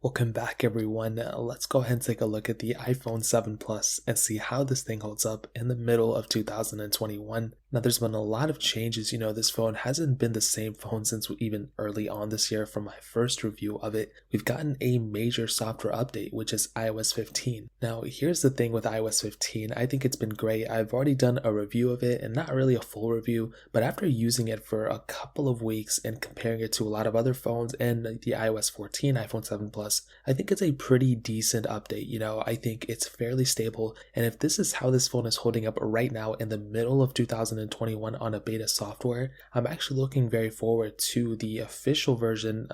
Welcome back everyone. Let's go ahead and take a look at the iPhone 7 Plus and see how this thing holds up in the middle of 2021. Now there's been a lot of changes, this phone hasn't been the same phone since even early on this year from my first review of it. We've gotten a major software update, which is iOS 15. Now here's the thing with iOS 15, I think it's been great. I've already done a review of it and not really a full review, but after using it for a couple of weeks and comparing it to a lot of other phones and the iOS 14, iPhone 7 Plus, I think it's a pretty decent update. I think it's fairly stable, and if this is how this phone is holding up right now in the middle of 2021 on a beta software, I'm actually looking very forward to the official version,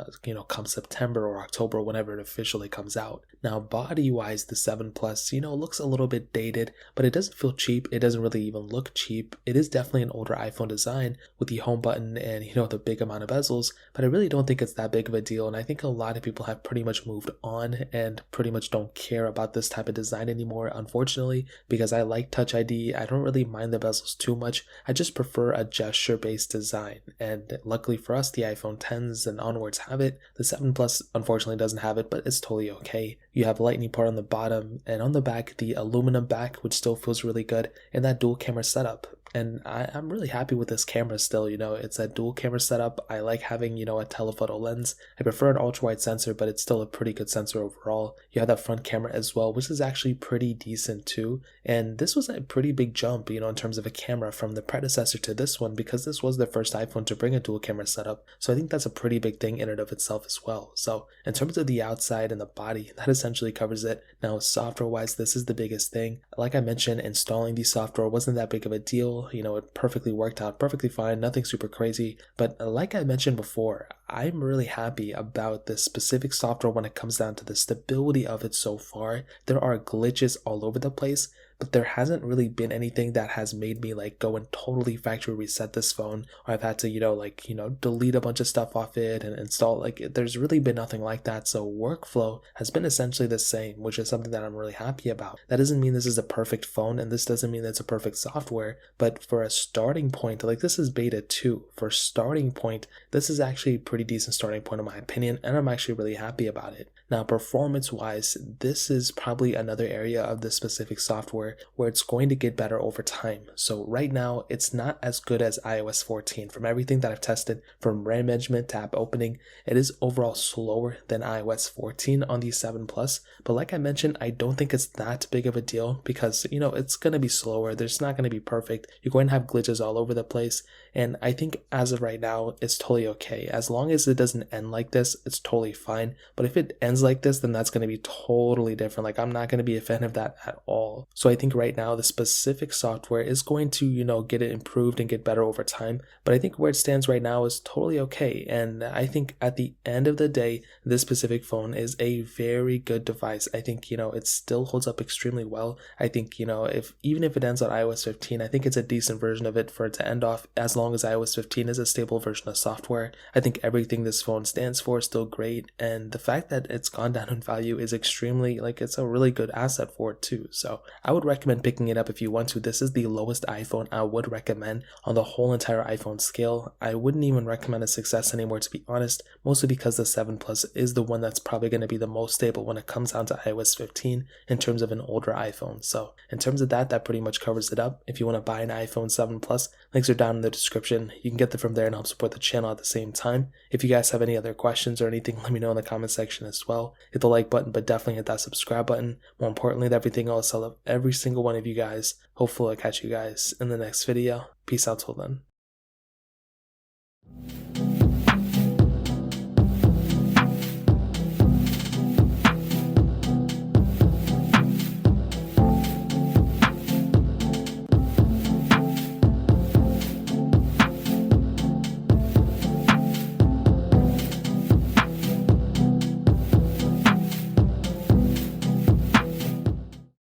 come September or October, whenever it officially comes out. Now body wise, the 7 Plus, looks a little bit dated, but it doesn't feel cheap. It doesn't really even look cheap. It is definitely an older iPhone design with the home button and the big amount of bezels, but I really don't think it's that big of a deal, and I think a lot of people have pretty much moved on and pretty much don't care about this type of design anymore, unfortunately, because I like Touch ID. I don't really mind the bezels too much. I just prefer a gesture-based design, and luckily for us, the iPhone 10s and onwards have it. The 7 Plus unfortunately doesn't have it, but it's totally okay. You have a lightning port on the bottom, and on the back, the aluminum back, which still feels really good, and that dual camera setup. And I'm really happy with this camera still. It's a dual camera setup. I like having, a telephoto lens. I prefer an ultra wide sensor, but it's still a pretty good sensor overall. You have that front camera as well, which is actually pretty decent too. And this was a pretty big jump, in terms of a camera from the predecessor to this one, because this was the first iPhone to bring a dual camera setup. So I think that's a pretty big thing in and of itself as well. So in terms of the outside and the body, that essentially covers it. Now software wise, this is the biggest thing. Like I mentioned, installing the software wasn't that big of a deal. It perfectly worked out perfectly fine, nothing super crazy. But like I mentioned before, I'm really happy about this specific software when it comes down to the stability of it so far. There are glitches all over the place, but there hasn't really been anything that has made me go and totally factory reset this phone, or I've had to delete a bunch of stuff off it and install. There's really been nothing like that. So workflow has been essentially the same, which is something that I'm really happy about. That doesn't mean this is a perfect phone, and this doesn't mean it's a perfect software, but for a starting point, this is beta 2. For starting point, this is actually a pretty decent starting point in my opinion, and I'm actually really happy about it. Now performance wise, this is probably another area of this specific software where it's going to get better over time. So right now, it's not as good as iOS 14. From everything that I've tested, from RAM management to app opening, it is overall slower than iOS 14 on the 7 Plus. But like I mentioned, I don't think it's that big of a deal because, it's going to be slower. There's not going to be perfect. You're going to have glitches all over the place. And I think as of right now, it's totally okay. As long as it doesn't end like this, it's totally fine. But if it ends like this, then that's going to be totally different. I'm not going to be a fan of that at all. So I think right now the specific software is going to, get it improved and get better over time. But I think where it stands right now is totally okay. And I think at the end of the day, this specific phone is a very good device. I think, it still holds up extremely well. I think, even if it ends on iOS 15, I think it's a decent version of it for it to end off, as long as iOS 15 is a stable version of software. I think everything this phone stands for is still great. And the fact that it's gone down in value is extremely, it's a really good asset for it too. So I would recommend picking it up if you want to. This is the lowest iPhone I would recommend on the whole entire iPhone scale. I wouldn't even recommend a success anymore, to be honest, mostly because the 7 Plus is the one that's probably going to be the most stable when it comes down to iOS 15 in terms of an older iPhone. So in terms of that pretty much covers it up. If you want to buy an iPhone 7 Plus, links are down in the description. You can get them from there and help support the channel at the same time. If you guys have any other questions or anything, let me know in the comment section as well. Hit the like button, but definitely hit that subscribe button. More importantly than everything else, I love every single one of you guys. Hopefully I'll catch you guys in the next video. Peace out till then.